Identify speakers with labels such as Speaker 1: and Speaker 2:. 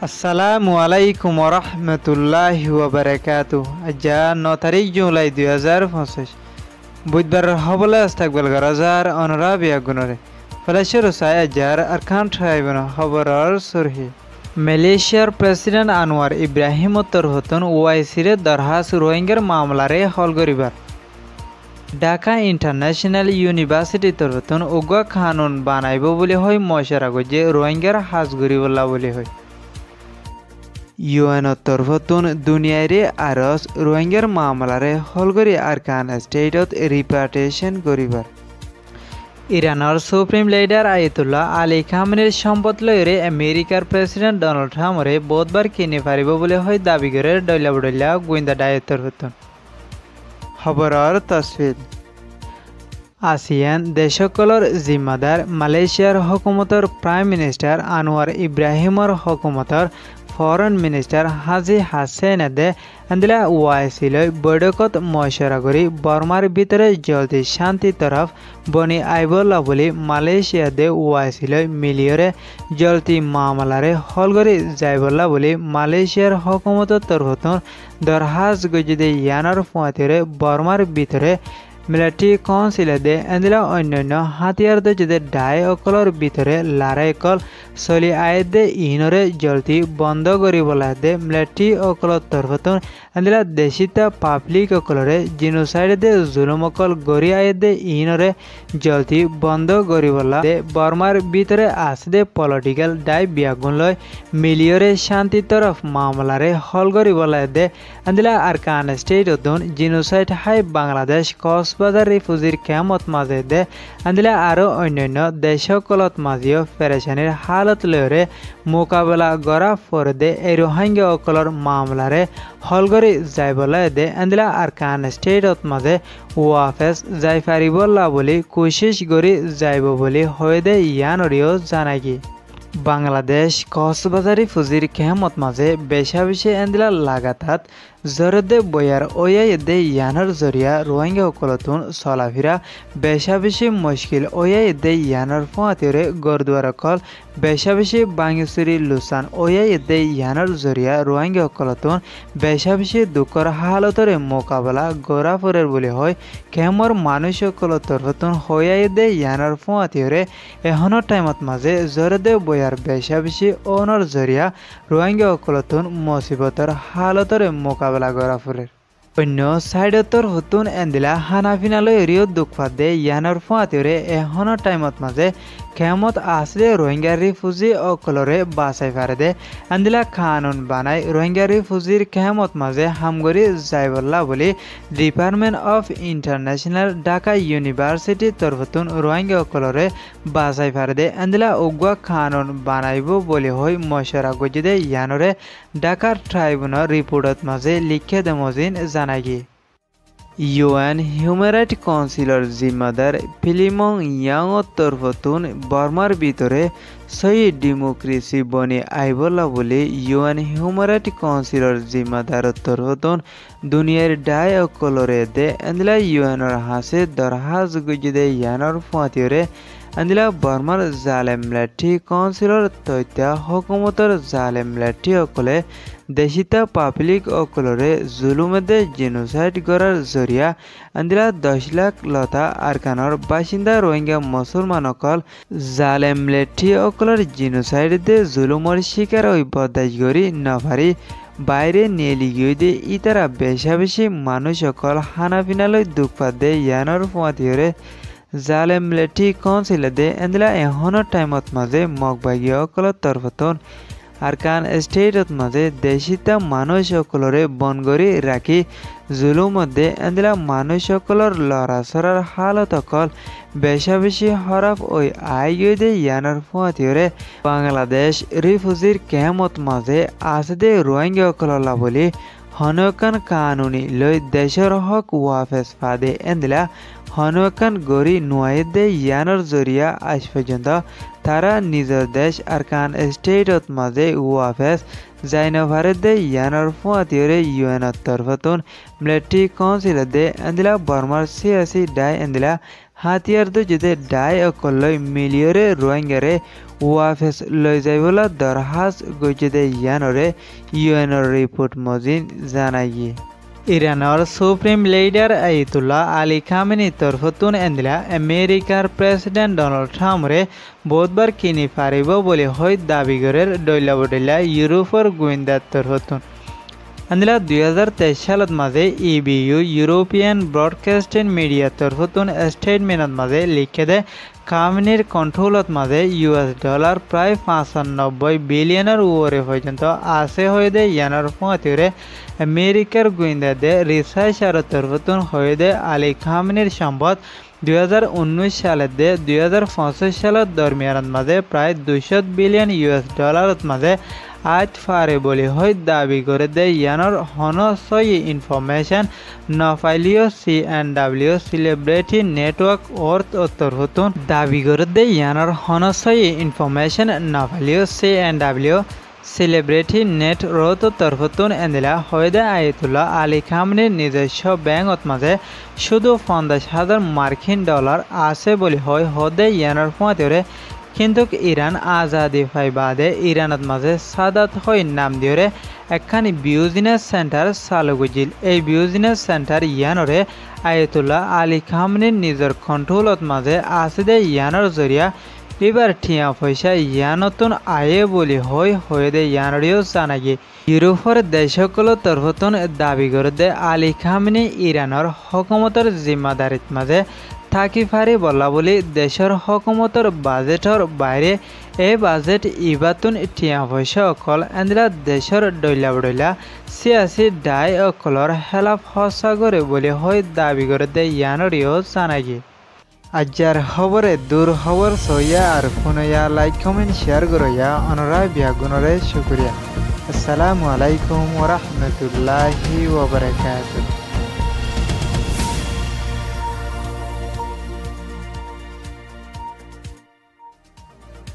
Speaker 1: আসসালামু আলাইকুম ওরহমতুল্লাহি ওয়াবারাকাতুহ। আজ 9 তারিখ জুলাই 2025 বুধবার হবলে আস্তাকবাল গরাজার অনরাবিয়া গুণরে ফলেশ্বর সাই আজার আরকান ট্রাইবন খবরর সুরহি মালয়েশিয়ার প্রেসিডেন্ট আনোয়ার ইব্রাহিম তরহতন ওয়াইসিরে দরহাস রোহিঙ্গার মামলারে হল করিবার ঢাকা ইন্টারন্যাশনাল ইউনিভার্সিটি তরহতন উগা কানুন বানাইব বলে হয় মশারা গজে রোহিঙ্গার হাজ গরিবল্লা বলে হয় ইউএন তরফতুন দুনিয়ারে আরস রোহিঙ্গার মামলারে হলগরি আরকান স্টেটত রিপার্টেশন করিবার ইরানের সুপ্রিম লিডার আয়াতুল্লাহ আলী খামেনির সম্পদ লয়রে আমেরিকার প্রেসিডেন্ট ডোনাল্ড ট্রাম্পরে বহুতবার কিনে পারিব বলে হয় দাবি করে ডইলা বডইলা গোয়েন্দা ডায়ের তরফতুন খবরর তসফিল আসিয়ান দেশসকলৰ জিম্মাদার মালয়েশিয়ার হুকুমতর প্রাইম মিনিস্টার আনোয়ার ইব্রাহিমর হুকুমতর ফরেন মিনিস্টার হাজি হাসেনাদে আন্দিলা ওয়াইসিলয় বৈঠকত মশরা করি বর্মার ভিতরে জলদি শান্তি তরফ বনি আইবল্লা বলি মালয়েশিয়াদে ওয়াইসিলয় মিলিয়রে জলদি মামলারে হলগরি যাইবল্লা বলি মালয়েশিয়ার হুকুমতর তরফতন দরহাজ গজিদে ইয়ানার ফুয়াতিরে বর্মার ভিতরে মিলিটারি কাউন্সিলে এন্দিলা অন্যান্য হাতিয়ার যদি ডাই অকলর ভিতরে লড়াই কল চলি আয়ে ইনরে জলদি বন্ধ করিবলে মিলিটারি অকলর তরফতন এন্দিলা দেশিতা পাবলিক অকলরে জিনোসাইডে জুলুম অকল গড়ি আয়ে ইনরে জলদি বন্ধ করিবলা বর্মার ভিতরে আসদে পলিটিক্যাল ডাই বিয়াগুন লয় মিলিয়রে শান্তি তরফ মামলারে হল করিবলে এন্দিলা আরকান স্টেট অদন জিনোসাইড হাই বাংলাদেশ কক্সবাজার রিফিউজির ক্যাম্পত মাঝে আন্দিলা আরও অন্যান্য দেশসকলত মাঝেও পেরেশানির হালত লয়রে মোকাবেলা করা পরে এই রোহিঙ্গা অকলর মামলারে হল করে যাইবলে আন্দিলা আরকান স্টেটত মাঝে ওয়াফেস যাই পারিবলা বলি কোশিশ করে যাইব বলি হয়ে ইয়ানরিও জানাগি বাংলাদেশ কক্সবাজার রিফিউজির ক্যাম্পত মাঝে বেশা বেশি আন্দিলা লাগাতাত জরদে বয়ার ওয়াইদে ইয়ানার জরিয়া রোহিঙ্গা সকলতুন চলাফিরা বেশা বেশি মুশকিল ওয়াইদে ইয়ানার ফুয়াতিরে গরদুয়ার কল বেশা বেশি বাঙিচুরি লুসান ওয়াইদে ইয়ানার জরিয়া রোহিঙ্গা সকলতুন বেশা বেশি দুঃখর হালতরে মোকাবেলা গোরাফরের বলে হয় কেমর মানুষ সকল তরফতুন ওয়াইদে ইয়ানার ফুয়াতিরে এখনো টাইমত মাঝে জরদে বয়ার বেশা বেশি ওনর জরিয়া রোহিঙ্গা সকলতুন মুসিবতর হালতরে মোকাবেলা গরাফরের অন্য সাইডতর হতুন এন্দিলা হানাফিনালয় রিও দুঃখাদে ইয়ানার ফুয়াতিরে এখনো টাইমত মাঝে কেমত আসলে রোহিঙ্গা রিফিউজি অকলরে বাঁচাই পারে আন্দিলা কানুন বানাই রোহিঙ্গা রিফিউজির কেমত মাঝে হামগরি যাইবল্লা বলি department of international Dhaka university তরফতুন রোহিঙ্গা অকলরে বাঁচাই পারে আন্দিলা উগুয়া কানুন বানাইব বলি হয় মশরা গজিদে ইয়ানরে ঢাকার ট্রাইব্যুনাল রিপোর্টত মাঝে লিখে দেমজিন জানাগি ইউএন হিউম্যান রাইট কাউন্সিলর জিম্মাদার ফিলিমং ইয়াং তরফতুন বর্মার ভিতরে সহি ডেমোক্রেসি বনি আইবলা বলে ইউএন হিউম্যান রাইট কাউন্সিলর জিম্মাদার তরফতুন দুনিয়ার ডাই অকলরে এন্দিলা ইউএনর হাসে দরহাজ গুজিদে ইয়ানর ফুয়াতিরে আন্দিলা বর্মার জালেম লাঠি কাউন্সিলর তথ্য হুকুমতর জালেম লাঠি অকলে দেশিতা পাবলিক অকলরে জুলুমেদে জেনোসাইড করার জরিয়া আন্দিলা 10 লাখ লতা আরকানর বাসিন্দা রোহিঙ্গা মুসলমান অকল জালেম লাঠি অকলর জেনোসাইডে জুলুমর শিকার বদাস করি নভারি বাইরে নিয়ে লিগিয়ে ইতারা বেশা বেশি মানুষ অকল হানাফিনালয় দুঃখ পাদে ইয়ানর ফুয়াতিরে জালেম লেঠি কাউন্সিলে এন্দিলা এখনো টাইমত মাঝে মগবাগী অকলর তরফতন আরকান স্টেটত মাঝে দেশিতা মানুষ সকলরে বন করে রাখি জুলুমধ্যে এন্দিলা মানুষ সকলর লড়াচড়ার হালত অকল বেশা বেশি হরফ ওই আইগিয়ে ইয়ানার ফুয়াতিরে বাংলাদেশ রিফিউজির ক্যাম্পত মাঝে আসদে রোহিঙ্গা অকললা বলি হনকান কানুনি লই দেশের হক ওয়াফেস ফাদে এন্দিলা হনকান গড়ি নুয়াইদে ইয়ানর জরিয়া আজ পর্যন্ত তারা নিজের দেশ আরকান স্টেটত মাঝে ওয়াফেস জাইনভারে ইয়ানর ফুয়াতিরে ইউএনর তরফতুন মিলিটারি কাউন্সিলে এন্দিলা বর্মার সিয়াসি ডাই এন্দিলা হাতিয়ার তো যদি ডাই অকলই মিলিয়রে রোহিঙ্গারে ওয়াফেস লৈ যাইবলা দরহাজ গজেদে ইয়ানরে ইউএনর রিপোর্ট মজিন জানাই ইরানের supreme leader Ayatollah Ali Khamenei তরফতুন এন্দিলা আমেরিকার প্রেসিডেন্ট ডোনাল্ড ট্রাম্পরে বুধবার কিনি পারিব বলে হয় দাবি করে ডইলা ইউরোপের গোয়েন্দার তরফতুন এন্দিলা 2023 সালত মাঝে ইবিইউ ইউরোপিয়ান ব্রডকাস্টিং মিডিয়া তরফতুন স্টেটমেন্টত মাঝে লিখে দে খামেনির কন্ট্রোলত মাঝে $US প্রায় 95 বিলিয়নের উপরে পর্যন্ত আছে হয়ে দে ইয়ানোর পঁয়ত্রে আমেরিকার গোয়েন্দাদের রিসার্চার তরফতুন হয়ে দে আলী খামেনির সম্পদ 2019 সালের দে 2025 সালের দরমিয়ানত মাঝে প্রায় $200 বিলিয়ন মাঝে আজ ফারে বলে হয় দাবি করে দে ইয়ানোর হনসই ইনফরমেশন নফাইলিও CNW সেলিব্রিটি নেটওয়ার্ক অর্থ তরফতুন দাবি করে দে ইয়ানোর হনসই ইনফরমেশন নফাইলিও CNW সেলিব্রিটি নেট রোত তরফতুন এন্দিলা হয়দে আয়াতুল্লাহ আলী খামেনির নিজস্ব ব্যাংকত মাঝে শুধু $50,000 আছে বলে হয় হদে ইয়ানোর পঁয়ত্রে কিন্তু ইরান আজাদি পাই বাদে ইরানত মাঝে সাদাত হয় নাম দিয়ে একখানি বিউজিনেস সেন্টার চালু গজিল এই বিউজিনেস সেন্টার ইয়ানরে আয়াতুল্লাহ আলী খামেনির নিজের কন্ট্রোলত মাঝে আছে দে ইয়ানোর জরিয়া এবার ঠিয়া পয়সা ইয়ানতুন আয়ে বলি হয়ে দে ইয়ানরিও জানাগি ইউরোপের দেশসকলের তরফতুন দাবি করে দে আলী খামেনি ইরানের হকুমতের জিম্মাদারিত মাঝে থাকি পারি বলা বলি দেশের হকুমতের বাজেটর বাইরে এই বাজেট ইবাতুন টিয়া পয়সা অকল এন্দিলা দেশের ডইলা সিয়াসি ডাই অকলর হেলাফ হসাগরে বলে হয় দাবি করে দে ইয়ানরিও জানাগি আজ্জার খবরে দূর খবর সইয়া আর ফোনয়া লাইক কমেন্ট শেয়ার করইয়া অনরা বিয়াগুনরে শুকরিয়া আসসালামু আলাইকুম ওয়া রাহমাতুল্লাহি ওয়া বারাকাতুহু।